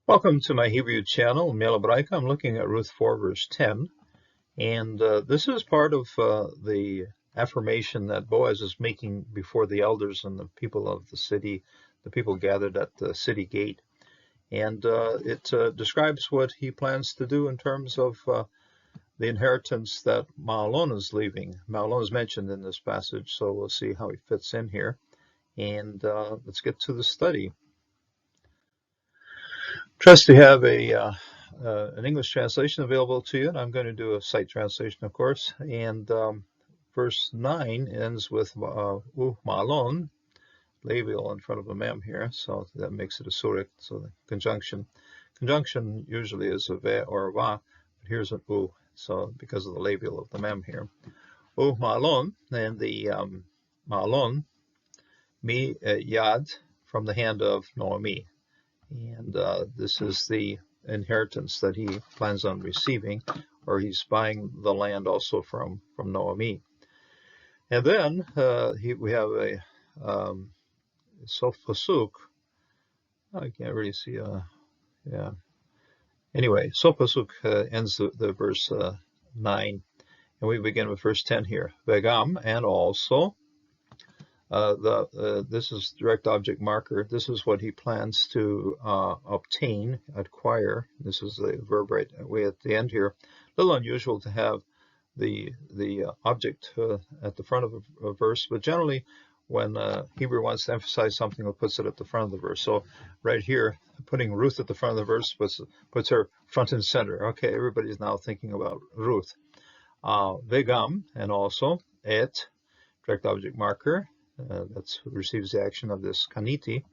Welcome to my Hebrew channel, Melabraika. I'm looking at Ruth 4, verse 10. And this is part of the affirmation that Boaz is making before the elders and the people of the city, the people gathered at the city gate. And it describes what he plans to do in terms of the inheritance that Mahlon is leaving. Mahlon is mentioned in this passage, so we'll see how he fits in here. And let's get to the study. Trust to have an English translation available to you, and I'm going to do a sight translation, of course. And verse 9 ends with Mahlon, labial in front of a mem here, so that makes it a surik, so the conjunction. Conjunction usually is a ve or a va, but here's an u, so because of the labial of the mem here. Mahlon, and the Mahlon, mi yad, from the hand of Noemi. And this is the inheritance that he plans on receiving, or he's buying the land also from Noemi. And then we have a sof pasuk. I can't really see. Yeah. Anyway, sof pasuk ends the verse 9, and we begin with verse 10 here. Vegam, and also. This is direct object marker. This is what he plans to obtain, acquire. This is the verb right way at the end here. A little unusual to have the object at the front of a verse, but generally when Hebrew wants to emphasize something, it puts it at the front of the verse. So right here, putting Ruth at the front of the verse puts her front and center. Okay, everybody's now thinking about Ruth. Vegam, and also et, direct object marker. That receives the action of this kaniti.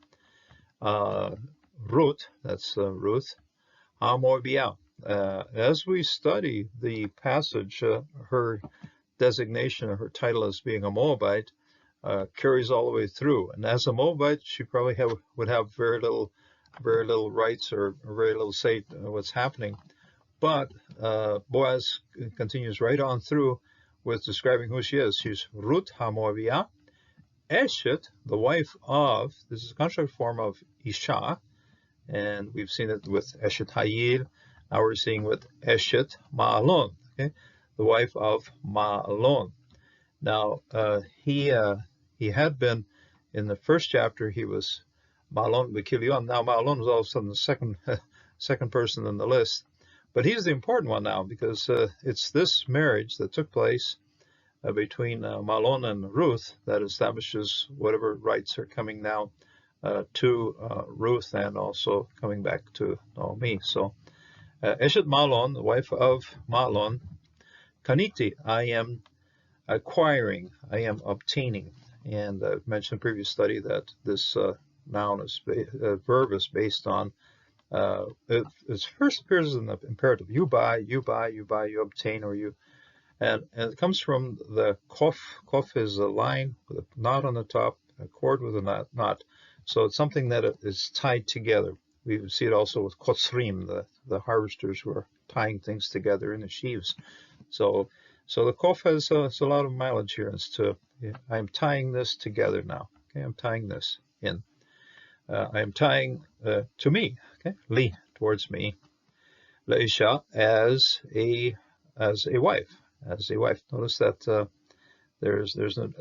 Ruth, that's Ruth. Moabite. As we study the passage, her designation, her title as being a Moabite, carries all the way through. And as a Moabite, she probably would have very little rights or very little say what's happening. But Boaz continues right on through with describing who she is. She's Ruth HaMoabite. Eshet, the wife of, this is a contract form of Isha, and we've seen it with Eshet Hayil. Now we're seeing with Eshet Mahlon, okay, the wife of Mahlon. Now he had been in the first chapter. He was Mahlon B'Kilion. Now Mahlon was all of a sudden the second person in the list, but he's the important one now because it's this marriage that took place between Mahlon and Ruth that establishes whatever rights are coming now to Ruth and also coming back to Naomi. So Eshet Mahlon, the wife of Mahlon, Kaniti, I am acquiring, I am obtaining. And I've mentioned in previous study that this noun is verb is based on it first appears in the imperative. You buy, you obtain, or you. And it comes from the kof. Kof is a line with a knot on the top, a cord with a knot. So it's something that is tied together. We see it also with kotzrim, the harvesters who are tying things together in the sheaves. So the kof has a lot of mileage here. It's I'm tying this together now. Okay, I'm tying this in. I am tying to me. Okay, li, towards me. Leisha, as a wife. As a wife. Notice that there's an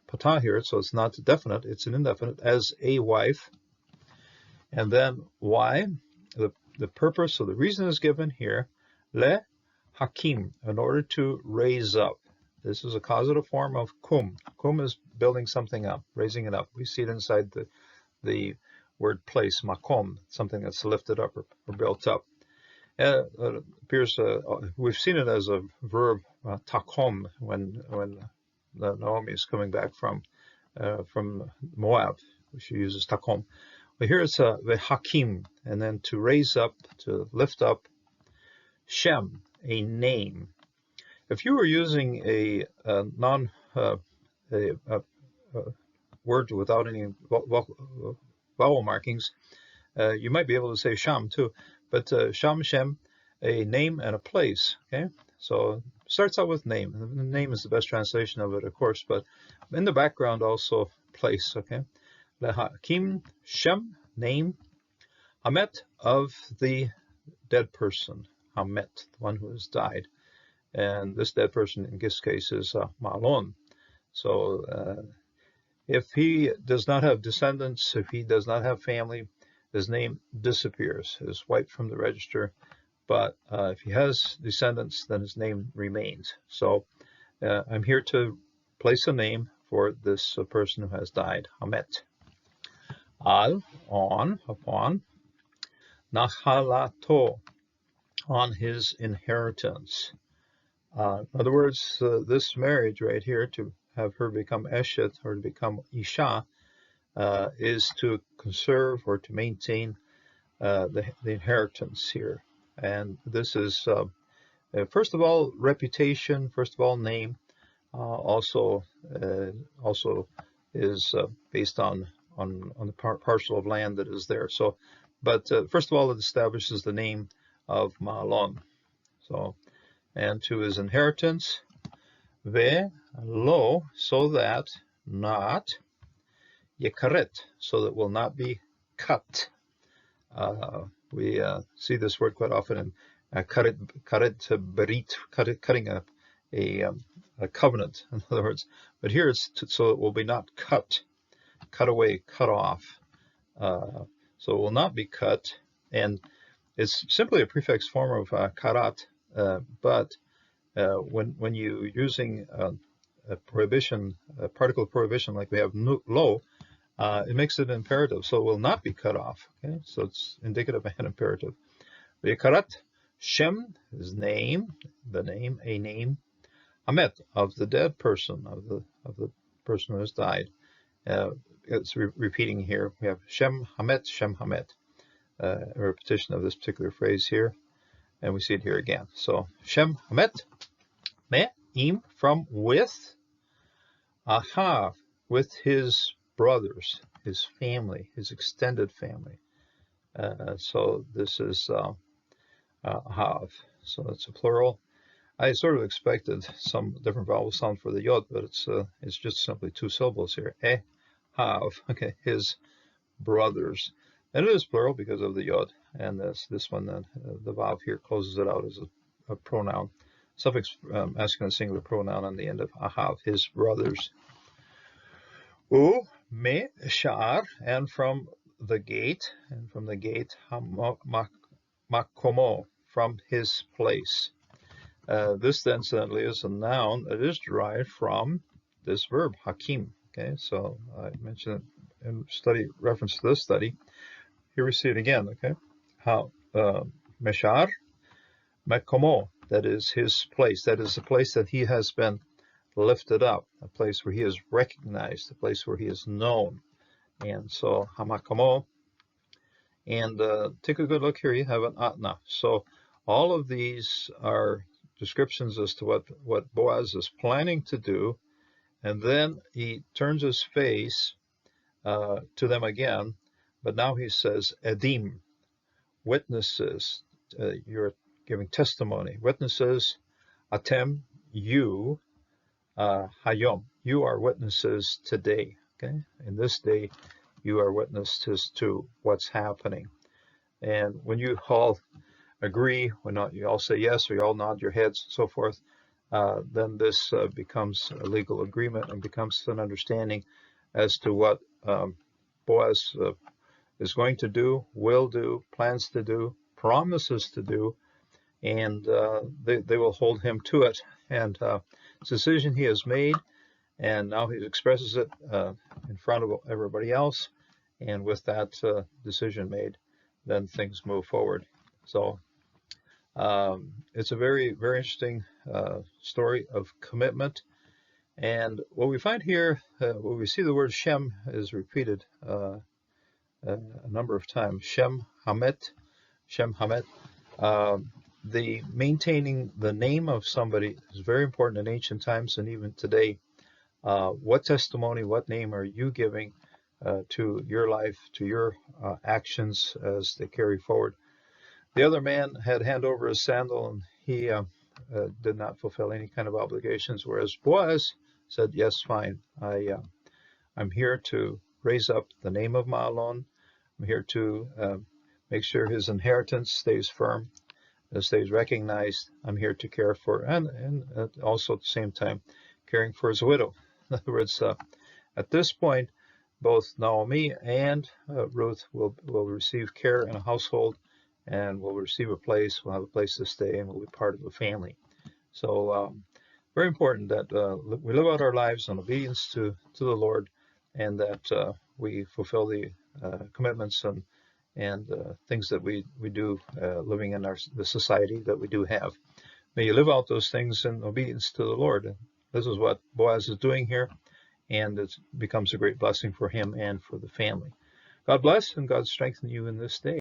patah here, so it's not definite, it's an indefinite, as a wife. And then why? The purpose, so the reason is given here, le hakim, in order to raise up. This is a causative form of kum. Kum is building something up, raising it up. We see it inside the word place, makom, something that's lifted up or built up. It appears we've seen it as a verb takom when Naomi is coming back from Moab. She uses takom. But here it's the hakim, and then to raise up, to lift up. Shem, a name. If you were using a word without any vowel markings, you might be able to say sham too. But Sham, Shem, a name and a place. Okay, so it starts out with name. The name is the best translation of it, of course, but in the background also place. Okay, Lehakim, Shem, name, Hamet, of the dead person. Hamet, the one who has died. And this dead person in this case is Mahlon. So if he does not have descendants, if he does not have family, his name disappears, is wiped from the register. But if he has descendants, then his name remains. So I'm here to place a name for this person who has died, Hamet. Al, on, upon. Nachalato, on his inheritance. In other words, this marriage right here, to have her become Eshet or to become Isha, is to conserve or to maintain the inheritance here. And this is, first of all, reputation, first of all, name, also is based on the parcel of land that is there. So, but first of all, it establishes the name of Mahlon. So, and to his inheritance, ve lo, so that not, yekaret, so that will not be cut. We see this word quite often in karet berit, cutting a covenant, in other words. But here it's so it will be not cut away, cut off. So it will not be cut, and it's simply a prefix form of karat. But when you're using a prohibition, a particle of prohibition, like we have lo, it makes it imperative, so it will not be cut off. Okay, so it's indicative of an imperative. V'karat Shem, his name, the name, a name. Hamet, of the dead person, of the person who has died. It's repeating here. We have Shem Hamet, a repetition of this particular phrase here, and we see it here again. So Shem Hamet, me, im, from, with, ahav, with his brothers, his family, his extended family. So this is ahav. So it's a plural. I sort of expected some different vowel sound for the yod, but it's just simply two syllables here. Have, okay, his brothers. And it is plural because of the yod, and this one, the vav here closes it out as a pronoun, suffix masculine singular pronoun on the end of ahav, his brothers. U, me, sha'ar, and from the gate, makomo, from his place. This, incidentally, is a noun that is derived from this verb, hakim. Okay, so I mentioned it in reference to this study. Here we see it again. Okay, how meshar, mekomo, that is his place. That is the place that he has been lifted up, a place where he is recognized, a place where he is known. And so hamakomo. And take a good look here. You have an atna. So all of these are descriptions as to what Boaz is planning to do, and then he turns his face to them again, but now he says edim, witnesses. You're giving testimony. Witnesses, atem, you, hayom, you are witnesses today. Okay, in this day, you are witnesses to what's happening. And when you all agree, when you all say yes, or you all nod your heads, and so forth, then this becomes a legal agreement and becomes an understanding as to what Boaz is going to do, will do, plans to do, promises to do, and they will hold him to it. And it's a decision he has made, and now he expresses it in front of everybody else, and with that decision made, then things move forward. So it's a very, very interesting story of commitment. And what we find here, when we see the word Shem is repeated a number of times, Shem Hamet. The maintaining the name of somebody is very important in ancient times and even today. What testimony, what name are you giving to your life, to your actions as they carry forward? The other man had hand over his sandal, and he did not fulfill any kind of obligations, whereas Boaz said, yes, fine, I'm here to raise up the name of Mahlon. I'm here to make sure his inheritance stays firm, stays recognized. I'm here to care for, and also at the same time, caring for his widow. In other words, at this point, both Naomi and Ruth will receive care in a household, and will receive a place, will have a place to stay, and will be part of the family. So very important that we live out our lives in obedience to the Lord, and that we fulfill the commitments and things that we do living in the society that we do have. May you live out those things in obedience to the Lord. This is what Boaz is doing here, and it becomes a great blessing for him and for the family. God bless, and God strengthen you in this day.